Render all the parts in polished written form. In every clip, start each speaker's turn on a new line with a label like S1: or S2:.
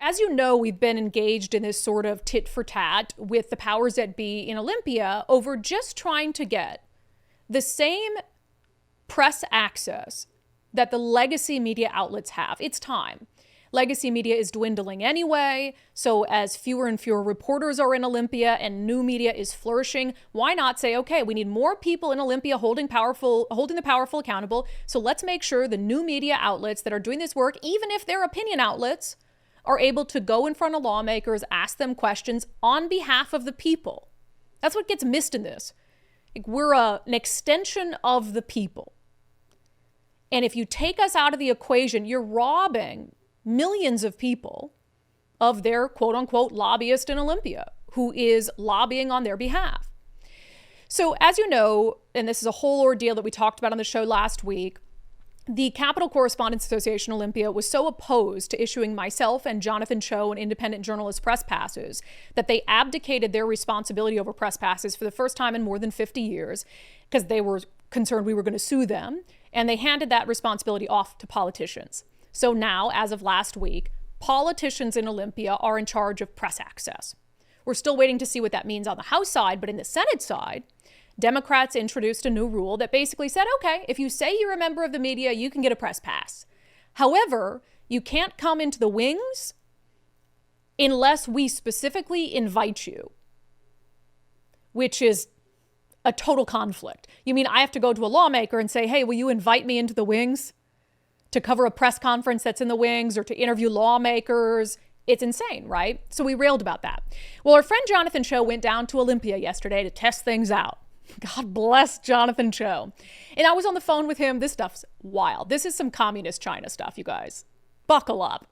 S1: as you know, we've been engaged in this sort of tit for tat with the powers that be in Olympia over just trying to get the same press access that the legacy media outlets have. It's time. Legacy media is dwindling anyway, so as fewer and fewer reporters are in Olympia and new media is flourishing, why not say, okay, we need more people in Olympia holding the powerful accountable, so let's make sure the new media outlets that are doing this work, even if they're opinion outlets, are able to go in front of lawmakers, ask them questions on behalf of the people. That's what gets missed in this. We're an extension of the people. And if you take us out of the equation, you're robbing millions of people of their quote unquote lobbyist in Olympia who is lobbying on their behalf. So as you know, and this is a whole ordeal that we talked about on the show last week, the Capitol Correspondents Association Olympia was so opposed to issuing myself and Jonathan Cho and independent journalist press passes that they abdicated their responsibility over press passes for the first time in more than 50 years because they were concerned we were going to sue them, and they handed that responsibility off to politicians. So now, as of last week, politicians in Olympia are in charge of press access. We're still waiting to see what that means on the House side, but in the Senate side, Democrats introduced a new rule that basically said, okay, if you say you're a member of the media, you can get a press pass. However, you can't come into the wings unless we specifically invite you, which is a total conflict. You mean I have to go to a lawmaker and say, hey, will you invite me into the wings to cover a press conference that's in the wings or to interview lawmakers? It's insane, right? So we railed about that. Well, our friend Jonathan Cho went down to Olympia yesterday to test things out. God bless Jonathan Cho. And I was on the phone with him. This stuff's wild. This is some communist China stuff, you guys. Buckle up.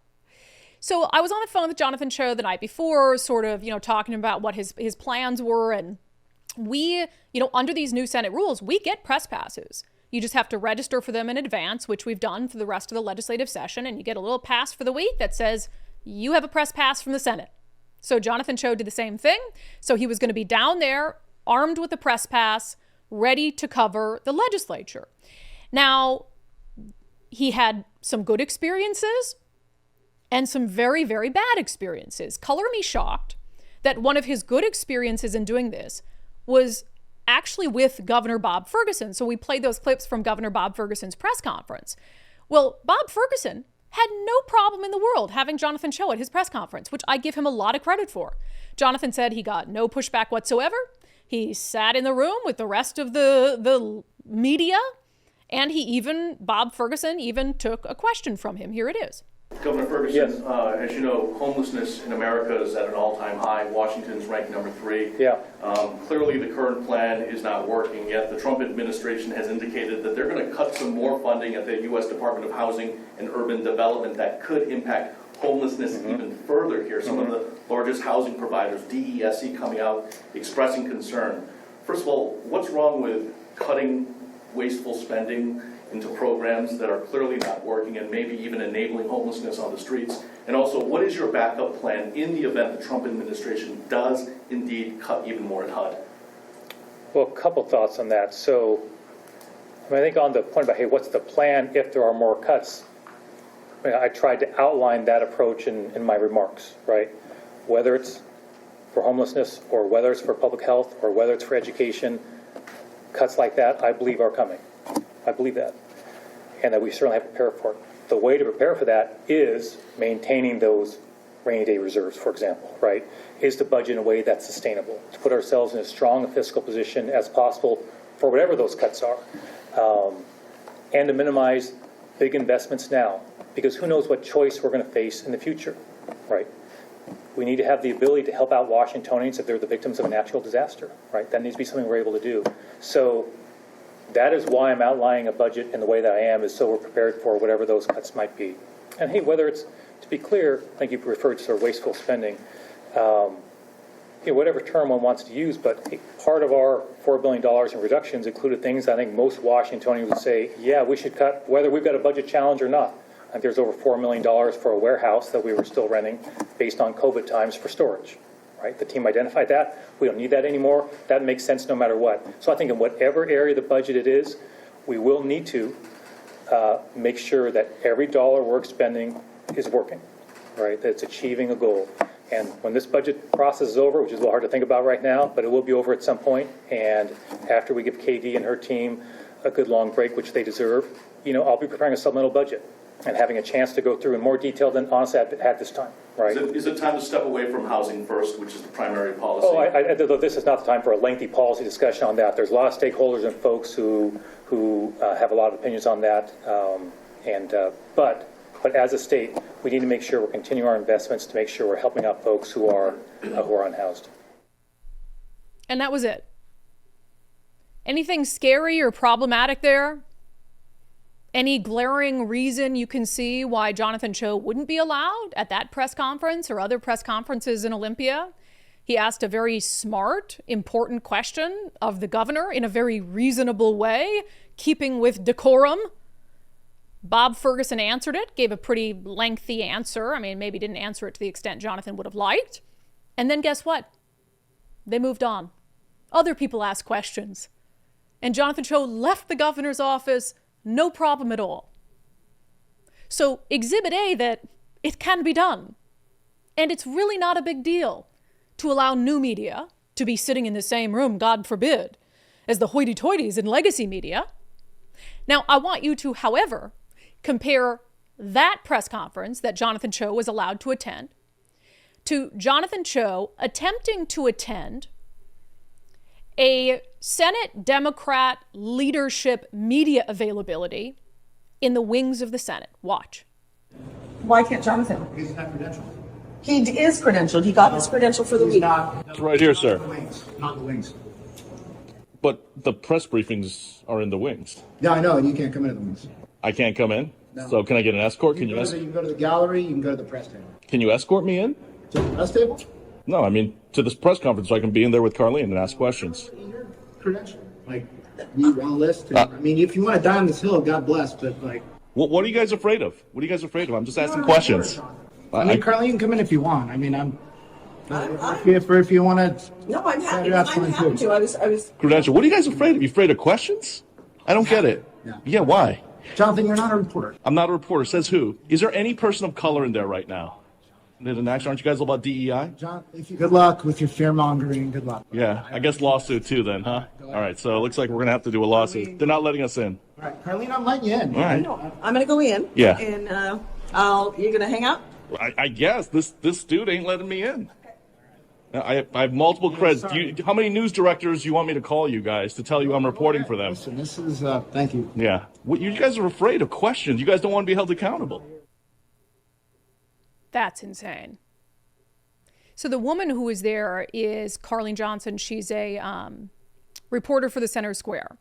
S1: So I was on the phone with Jonathan Cho the night before, sort of, talking about what his plans were. And we, under these new Senate rules, we get press passes. You just have to register for them in advance, which we've done for the rest of the legislative session. And you get a little pass for the week that says you have a press pass from the Senate. So Jonathan Cho did the same thing. So he was going to be down there armed with a press pass, ready to cover the legislature. Now, he had some good experiences and some very, very bad experiences. Color me shocked that one of his good experiences in doing this was actually with Governor Bob Ferguson. So we played those clips from Governor Bob Ferguson's press conference. Well, Bob Ferguson had no problem in the world having Jonathan Cho at his press conference, which I give him a lot of credit for. Jonathan said he got no pushback whatsoever. He sat in the room with the rest of the media, and Bob Ferguson even took a question from him. Here it is.
S2: Governor Ferguson, yes. As you know, homelessness in America is at an all-time high. Washington's ranked number 3.
S3: Yeah.
S2: Clearly, the current plan is not working, yet the Trump administration has indicated that they're going to cut some more funding at the U.S. Department of Housing and Urban Development that could impact homelessness even further here. Some of the largest housing providers, DESE, coming out expressing concern. First of all, what's wrong with cutting wasteful spending into programs that are clearly not working and maybe even enabling homelessness on the streets? And also, what is your backup plan in the event the Trump administration does indeed cut even more at HUD?
S3: Well, a couple thoughts on that. So, I think on the point about, hey, what's the plan if there are more cuts? I tried to outline that approach in my remarks, right? Whether it's for homelessness or whether it's for public health or whether it's for education, cuts like that, I believe, are coming. I believe that. And that we certainly have to prepare for it. The way to prepare for that is maintaining those rainy day reserves, for example, right? Is to budget in a way that's sustainable, to put ourselves in as strong a fiscal position as possible for whatever those cuts are, and to minimize big investments now, because who knows what choice we're going to face in the future, right? We need to have the ability to help out Washingtonians if they're the victims of a natural disaster, right? That needs to be something we're able to do. So that is why I'm outlining a budget in the way that I am, is so we're prepared for whatever those cuts might be. And hey, whether it's, to be clear, I think you referred to sort of wasteful spending, whatever term one wants to use, but part of our $4 billion in reductions included things I think most Washingtonians would say, yeah, we should cut, whether we've got a budget challenge or not. I think there's over $4 million for a warehouse that we were still renting based on COVID times for storage, right? The team identified that. We don't need that anymore. That makes sense no matter what. So I think in whatever area of the budget it is, we will need to make sure that every dollar we're spending is working, right? That it's achieving a goal. And when this budget process is over, which is a little hard to think about right now, but it will be over at some point, and after we give KD and her team a good long break, which they deserve, I'll be preparing a supplemental budget and having a chance to go through in more detail than honestly I've had this time, right?
S2: Is it time to step away from housing first, which is the primary policy?
S3: This is not the time for a lengthy policy discussion on that. There's a lot of stakeholders and folks who have a lot of opinions on that, but as a state, we need to make sure we're continuing our investments to make sure we're helping out folks who are unhoused.
S1: And that was it. Anything scary or problematic there? Any glaring reason you can see why Jonathan Cho wouldn't be allowed at that press conference or other press conferences in Olympia? He asked a very smart, important question of the governor in a very reasonable way, keeping with decorum. Bob Ferguson answered it, gave a pretty lengthy answer. I mean, maybe didn't answer it to the extent Jonathan would have liked. And then guess what? They moved on. Other people asked questions. And Jonathan Cho left the governor's office, no problem at all. So Exhibit A, that it can be done. And it's really not a big deal to allow new media to be sitting in the same room, God forbid, as the hoity-toities in legacy media. Now, I want you to, however, compare that press conference that Jonathan Cho was allowed to attend to Jonathan Cho attempting to attend a Senate Democrat leadership media availability in the wings of the Senate. Watch.
S4: Why can't Jonathan?
S5: He's not credentialed.
S4: He is credentialed. He got his credential for the
S5: He's
S4: week.
S5: not.
S6: It's right here, sir.
S5: Not the wings.
S6: But the press briefings are in the wings.
S5: Yeah, I know, and you can't come into the wings.
S6: I can't come in?
S5: No.
S6: So can I get an escort?
S5: You can go to the gallery, you can go to the press table.
S6: Can you escort me in?
S5: To the press table?
S6: No, I mean to this press conference so I can be in there with Carlene and ask questions.
S5: You're credentialed. Like, you on a list. And, I mean, if you want to die on this hill, God bless, but like...
S6: What are you guys afraid of? What are you guys afraid of? I'm just asking questions.
S5: I mean, Carlene, you can come in if you want. I mean, if you want to...
S4: No, I'm happy.
S5: That's
S4: I'm
S5: fine,
S4: happy
S5: too.
S4: to. I was.
S6: Credential. What are you guys afraid of? You afraid of questions? I don't get it. Yeah, why?
S5: Jonathan, you're not a reporter.
S6: I'm not a reporter. Says who? Is there any person of color in there right now? Did an action? Aren't you guys all about DEI?
S5: John, good luck with your fear-mongering. Good luck.
S6: Yeah, I guess lawsuit too then, huh? All right, so it looks like we're going to have to do a lawsuit. They're not letting us in.
S5: All right, Carlene, I'm letting you in.
S6: All right.
S4: I'm going to go in.
S6: Yeah.
S4: And you're going to hang out?
S6: I guess this dude ain't letting me in. I have multiple credits. How many news directors do you want me to call you guys to tell you I'm reporting for them?
S5: Listen, this is, thank you.
S6: Yeah. You guys are afraid of questions. You guys don't want to be held accountable.
S1: That's insane. So the woman who is there is Carlene Johnson. She's a reporter for the Center Square.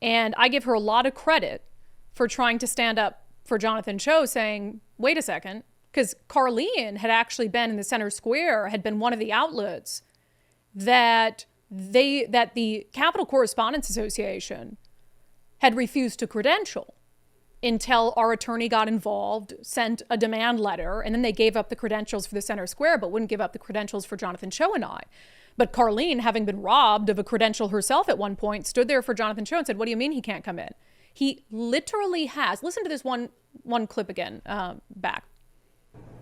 S1: And I give her a lot of credit for trying to stand up for Jonathan Cho, saying, wait a second, because Carlene had actually been in the Center Square, had been one of the outlets that the Capitol Correspondents Association had refused to credential until our attorney got involved, sent a demand letter, and then they gave up the credentials for the Center Square, but wouldn't give up the credentials for Jonathan Cho and I. But Carlene, having been robbed of a credential herself at one point, stood there for Jonathan Cho and said, what do you mean he can't come in? He literally has. Listen to this one clip again, back.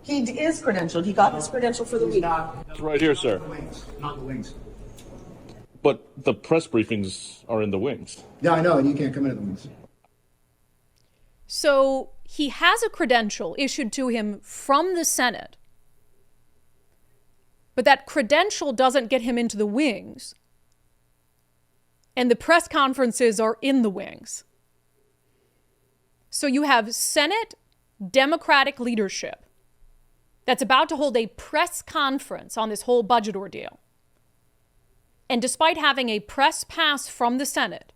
S4: He is credentialed. He got his credential for the week.
S6: It's right here, sir.
S5: Not the wings.
S6: But the press briefings are in the wings.
S5: Yeah, I know, and you can't come into the wings.
S1: So he has a credential issued to him from the Senate, but that credential doesn't get him into the wings, and the press conferences are in the wings. So you have Senate Democratic leadership that's about to hold a press conference on this whole budget ordeal. And despite having a press pass from the Senate,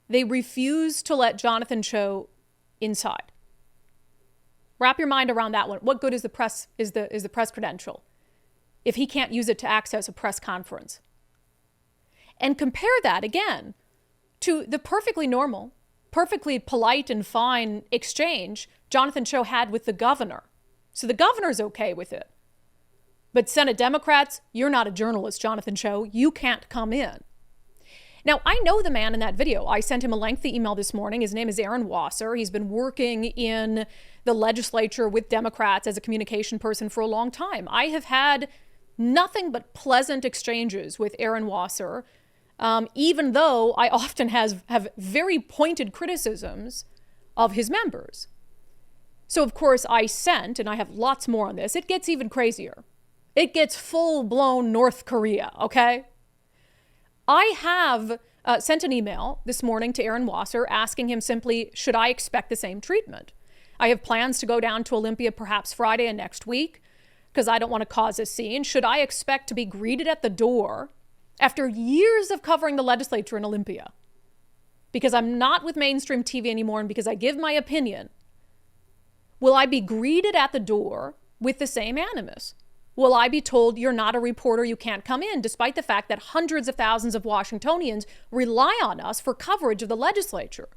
S1: they refuse to let Jonathan Cho inside. Wrap your mind around that one. What good is the press credential if he can't use it to access a press conference? And compare that again to the perfectly normal, perfectly polite and fine exchange Jonathan Cho had with the governor. So the governor's okay with it. But Senate Democrats, you're not a journalist, Jonathan Cho. You can't come in. Now, I know the man in that video. I sent him a lengthy email this morning. His name is Aaron Wasser. He's been working in the legislature with Democrats as a communication person for a long time. I have had nothing but pleasant exchanges with Aaron Wasser, even though I often have very pointed criticisms of his members. So, of course, I sent, and I have lots more on this, it gets even crazier. It gets full-blown North Korea, okay? I have sent an email this morning to Aaron Wasser asking him simply, should I expect the same treatment? I have plans to go down to Olympia perhaps Friday and next week because I don't want to cause a scene. Should I expect to be greeted at the door after years of covering the legislature in Olympia? Because I'm not with mainstream TV anymore and because I give my opinion, will I be greeted at the door with the same animus? Will I be told you're not a reporter, you can't come in, despite the fact that hundreds of thousands of Washingtonians rely on us for coverage of the legislature?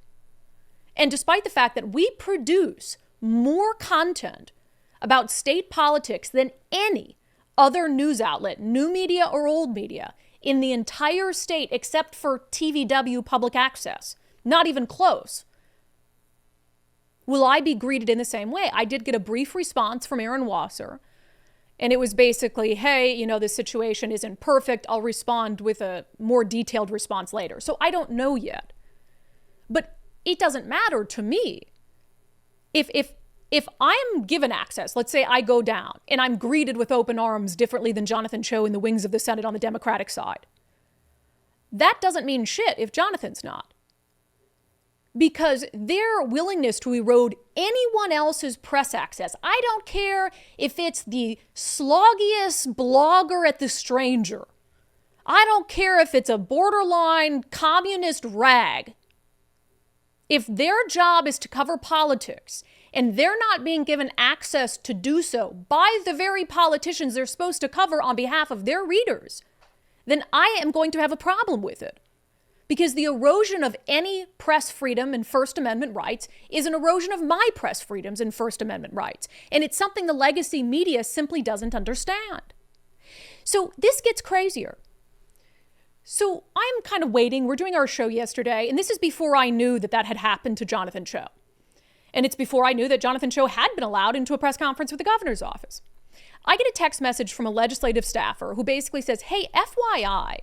S1: And despite the fact that we produce more content about state politics than any other news outlet, new media or old media, in the entire state except for TVW public access, not even close, will I be greeted in the same way? I did get a brief response from Aaron Wasser. And it was basically, hey, you know, this situation isn't perfect. I'll respond with a more detailed response later. So I don't know yet. But it doesn't matter to me. If I'm given access, let's say I go down and I'm greeted with open arms differently than Jonathan Cho in the wings of the Senate on the Democratic side, that doesn't mean shit if Jonathan's not. Because their willingness to erode anyone else's press access, I don't care if it's the sloggiest blogger at The Stranger. I don't care if it's a borderline communist rag. If their job is to cover politics and they're not being given access to do so by the very politicians they're supposed to cover on behalf of their readers, then I am going to have a problem with it. Because the erosion of any press freedom and First Amendment rights is an erosion of my press freedoms and First Amendment rights. And it's something the legacy media simply doesn't understand. So this gets crazier. So I'm kind of waiting. We're doing our show yesterday, and this is before I knew that had happened to Jonathan Cho. And it's before I knew that Jonathan Cho had been allowed into a press conference with the governor's office. I get a text message from a legislative staffer who basically says, hey, FYI,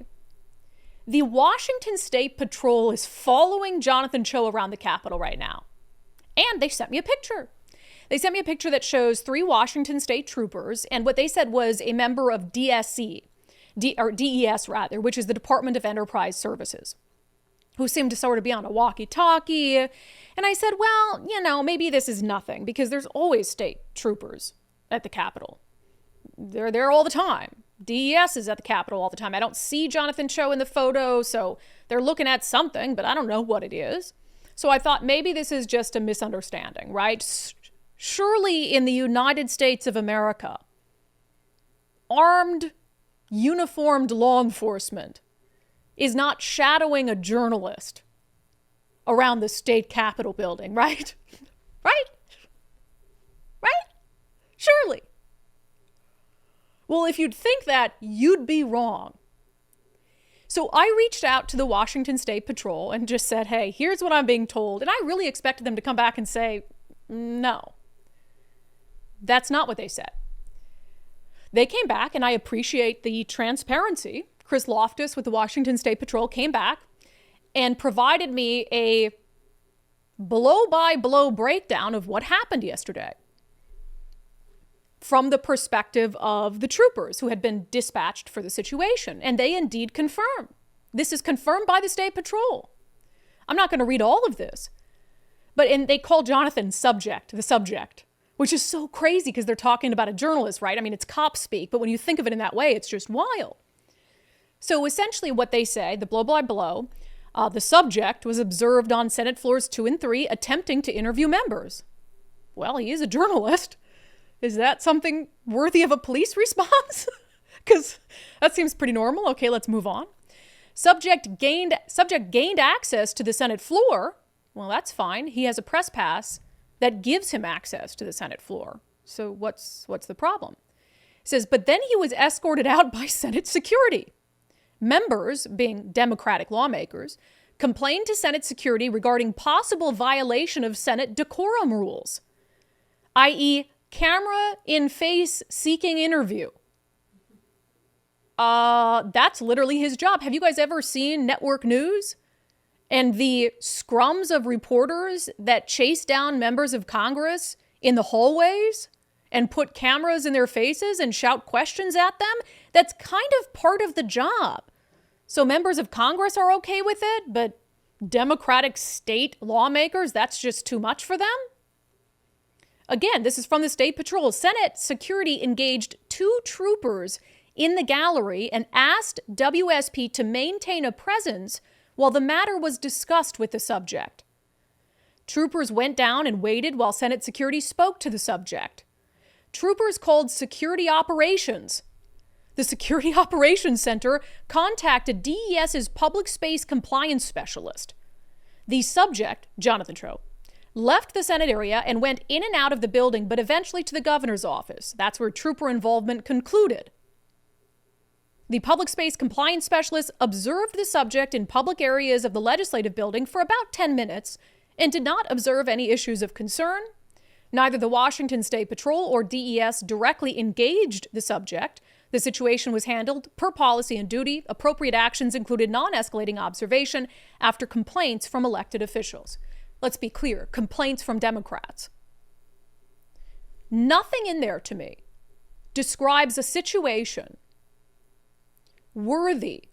S1: the Washington State Patrol is following Jonathan Cho around the Capitol right now. And they sent me a picture. They sent me a picture that shows 3 Washington State troopers, and what they said was a member of DES, which is the Department of Enterprise Services, who seemed to sort of be on a walkie-talkie. And I said, well, you know, maybe this is nothing, because there's always state troopers at the Capitol. They're there all the time. DES is at the Capitol all the time. I don't see Jonathan Cho in the photo, so they're looking at something, but I don't know what it is. So I thought maybe this is just a misunderstanding, right? Surely in the United States of America, armed, uniformed law enforcement is not shadowing a journalist around the state Capitol building, right? Right? Right? Surely. Well, if you'd think that, you'd be wrong. So I reached out to the Washington State Patrol and just said, hey, here's what I'm being told. And I really expected them to come back and say, no. That's not what they said. They came back, and I appreciate the transparency. Chris Loftus with the Washington State Patrol came back and provided me a blow-by-blow breakdown of what happened yesterday, from the perspective of the troopers who had been dispatched for the situation. And they indeed confirm. This is confirmed by the State Patrol. I'm not going to read all of this. And they call Jonathan the subject, which is so crazy because they're talking about a journalist, right? I mean, it's cop speak, but when you think of it in that way, it's just wild. So essentially what they say, the blow-by-blow, the subject was observed on Senate floors 2 and 3 attempting to interview members. Well, he is a journalist. Is that something worthy of a police response? Because that seems pretty normal. Okay, let's move on. Subject gained access to the Senate floor. Well, that's fine. He has a press pass that gives him access to the Senate floor. So what's the problem? It says, but then he was escorted out by Senate security. Members, being Democratic lawmakers, complained to Senate security regarding possible violation of Senate decorum rules, i.e., camera in face seeking interview. That's literally his job. Have you guys ever seen network news and the scrums of reporters that chase down members of Congress in the hallways and put cameras in their faces and shout questions at them? That's kind of part of the job. So members of Congress are okay with it, but Democratic state lawmakers, that's just too much for them? Again, this is from the State Patrol. Senate security engaged 2 troopers in the gallery and asked WSP to maintain a presence while the matter was discussed with the subject. Troopers went down and waited while Senate security spoke to the subject. Troopers called security operations. The Security Operations Center contacted DES's public space compliance specialist. The subject, Jonathan Cho, left the Senate area and went in and out of the building, but eventually to the governor's office. That's where trooper involvement concluded. The public space compliance specialist observed the subject in public areas of the legislative building for about 10 minutes and did not observe any issues of concern. Neither the Washington State Patrol or DES directly engaged the subject. The situation was handled per policy and duty. Appropriate actions included non-escalating observation after complaints from elected officials. Let's be clear, complaints from Democrats. Nothing in there to me describes a situation worthy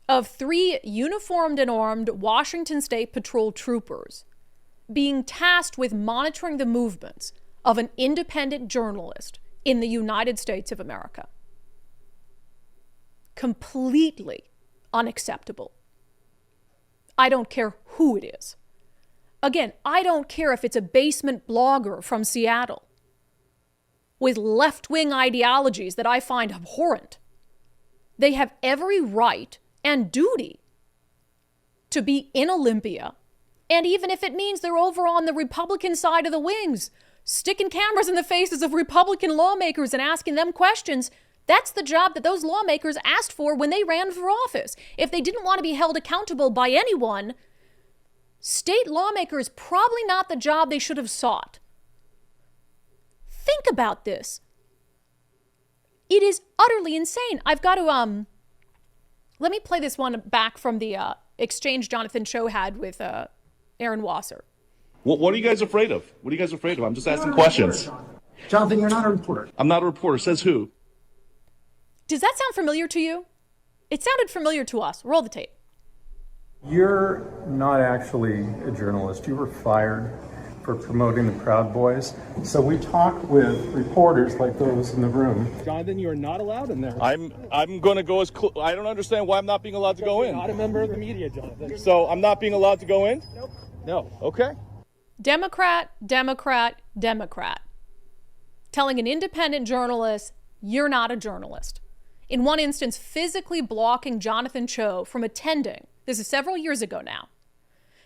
S1: of 3 uniformed and armed Washington State Patrol troopers being tasked with monitoring the movements of an independent journalist in the United States of America. Completely unacceptable. I don't care who it is. Again, I don't care if it's a basement blogger from Seattle with left-wing ideologies that I find abhorrent. They have every right and duty to be in Olympia, and even if it means they're over on the Republican side of the wings, sticking cameras in the faces of Republican lawmakers and asking them questions, that's the job that those lawmakers asked for when they ran for office. If they didn't want to be held accountable by anyone, state lawmakers probably not the job they should have sought. Think about this. It is utterly insane. I've got to, let me play this one back from the exchange Jonathan Cho had with Aaron Wasser.
S6: What are you guys afraid of? What are you guys afraid of? I'm just asking questions.
S5: Jonathan, you're not a reporter.
S6: I'm not a reporter. Says who?
S1: Does that sound familiar to you? It sounded familiar to us. Roll the tape.
S7: You're not actually a journalist. You were fired for promoting the Proud Boys. So we talked with reporters like those in the room.
S8: Jonathan, you are not allowed in there.
S6: I'm going to go as I don't understand why I'm not being allowed to go in.
S8: You're not a member of the media, Jonathan.
S6: So I'm not being allowed to go in?
S8: Nope. No.
S6: Okay.
S1: Democrat, Democrat, Democrat. Telling an independent journalist, you're not a journalist. In one instance, physically blocking Jonathan Cho from attending, this is several years ago now,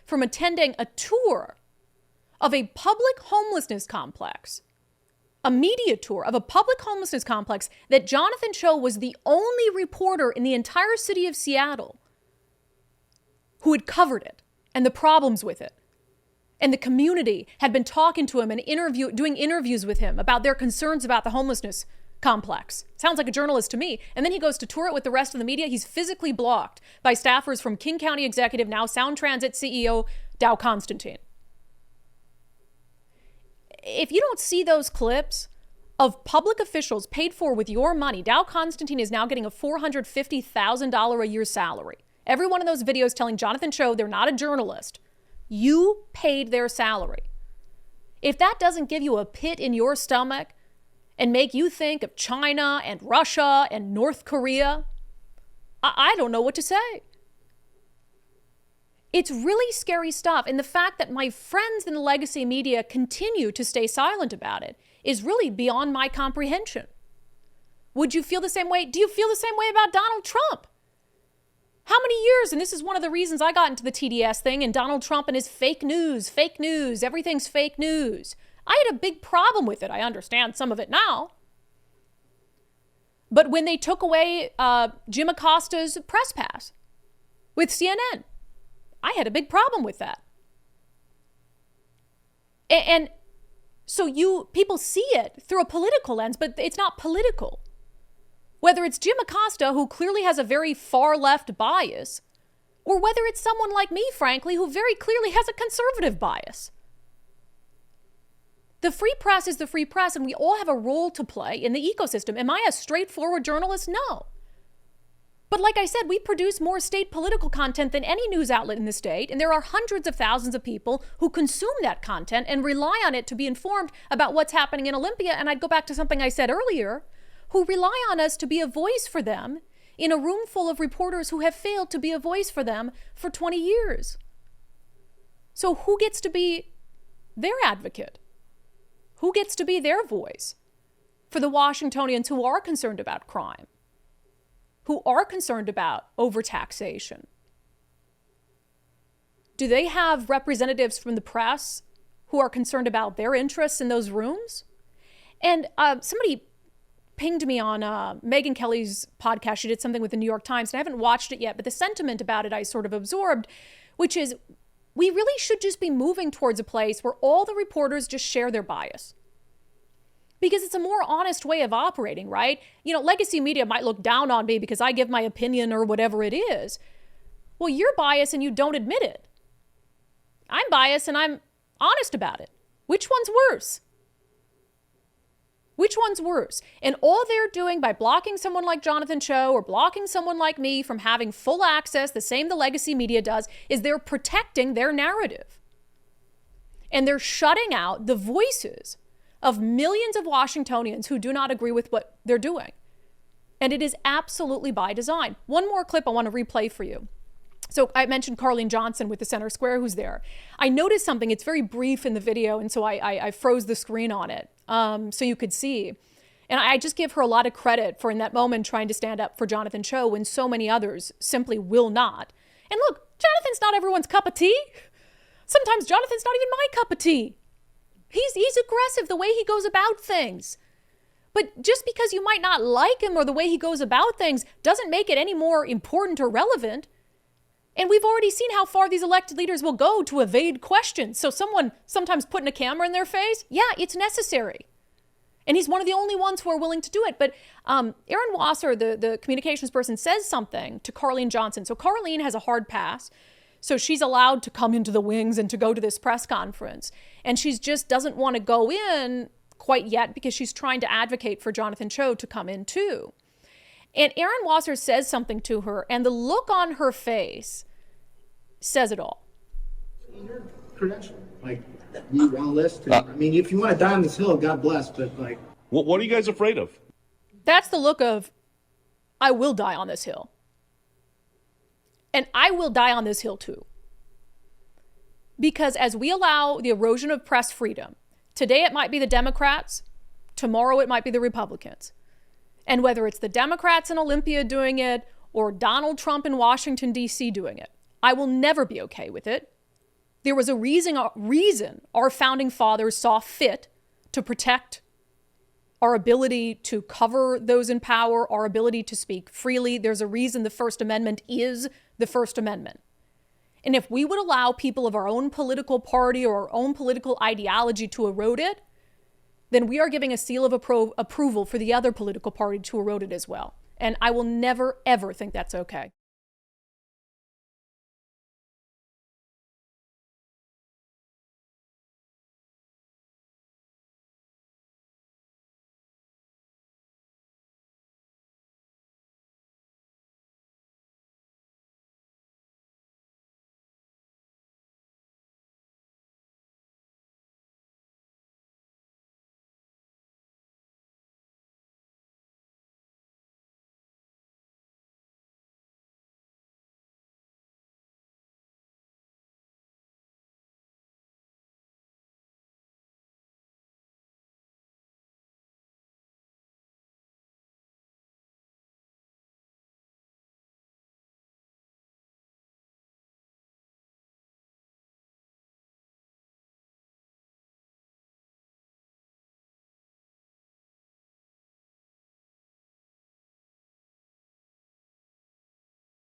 S1: from attending a tour of a public homelessness complex, a media tour of a public homelessness complex that Jonathan Cho was the only reporter in the entire city of Seattle who had covered it and the problems with it. And the community had been talking to him and doing interviews with him about their concerns about the homelessness complex. Sounds like a journalist to me. And then he goes to tour it with the rest of the media. He's physically blocked by staffers from King County executive, now Sound Transit CEO, Dow Constantine. If you don't see those clips of public officials paid for with your money, Dow Constantine is now getting a $450,000 a year salary. Every one of those videos telling Jonathan Cho they're not a journalist. You paid their salary. If that doesn't give you a pit in your stomach and make you think of China and Russia and North Korea, I don't know what to say. It's really scary stuff. And the fact that my friends in the legacy media continue to stay silent about it is really beyond my comprehension. Would you feel the same way? Do you feel the same way about Donald Trump? How many years, and this is one of the reasons I got into the TDS thing, and Donald Trump and his fake news, everything's fake news. I had a big problem with it. I understand some of it now. But when they took away Jim Acosta's press pass with CNN, I had a big problem with that. And so people see it through a political lens, but it's not political. Whether it's Jim Acosta, who clearly has a very far left bias, or whether it's someone like me, frankly, who very clearly has a conservative bias. The free press is the free press, and we all have a role to play in the ecosystem. Am I a straightforward journalist? No. But like I said, we produce more state political content than any news outlet in the state, and there are hundreds of thousands of people who consume that content and rely on it to be informed about what's happening in Olympia. And I'd go back to something I said earlier, who rely on us to be a voice for them in a room full of reporters who have failed to be a voice for them for 20 years. So who gets to be their advocate? Who gets to be their voice for the Washingtonians who are concerned about crime, who are concerned about overtaxation? Do they have representatives from the press who are concerned about their interests in those rooms? And somebody pinged me on Megyn Kelly's podcast. She did something with the New York Times, and I haven't watched it yet, but the sentiment about it I sort of absorbed, which is we really should just be moving towards a place where all the reporters just share their bias. Because it's a more honest way of operating, right? You know, legacy media might look down on me because I give my opinion or whatever it is. Well, you're biased and you don't admit it. I'm biased and I'm honest about it. Which one's worse? Which one's worse? And all they're doing by blocking someone like Jonathan Cho or blocking someone like me from having full access, the same the legacy media does, is they're protecting their narrative. And they're shutting out the voices of millions of Washingtonians who do not agree with what they're doing. And it is absolutely by design. One more clip I want to replay for you. So I mentioned Carlene Johnson with the Center Square who's there. I noticed something, it's very brief in the video, and so I froze the screen on it so you could see. And I just give her a lot of credit for in that moment trying to stand up for Jonathan Cho when so many others simply will not. And look, Jonathan's not everyone's cup of tea. Sometimes Jonathan's not even my cup of tea. He's aggressive the way he goes about things. But just because you might not like him or the way he goes about things doesn't make it any more important or relevant. And we've already seen how far these elected leaders will go to evade questions. So someone sometimes putting a camera in their face, yeah, it's necessary. And he's one of the only ones who are willing to do it. But Aaron Wasser, the communications person, says something to Carlene Johnson. So Carlene has a hard pass. So she's allowed to come into the wings and to go to this press conference. And she just doesn't want to go in quite yet because she's trying to advocate for Jonathan Cho to come in too. And Aaron Wasser says something to her, and the look on her face says it all.
S5: Your credential, like, you well listed. I mean, if you want to die on this hill, God bless, but like.
S6: What are you guys afraid of?
S1: That's the look of, I will die on this hill. And I will die on this hill too. Because as we allow the erosion of press freedom, today it might be the Democrats, tomorrow it might be the Republicans. And whether it's the Democrats in Olympia doing it or Donald Trump in Washington, D.C. doing it, I will never be okay with it. There was a reason our founding fathers saw fit to protect our ability to cover those in power, our ability to speak freely. There's a reason the First Amendment is the First Amendment. And if we would allow people of our own political party or our own political ideology to erode it, then we are giving a seal of approval for the other political party to erode it as well. And I will never, ever think that's okay.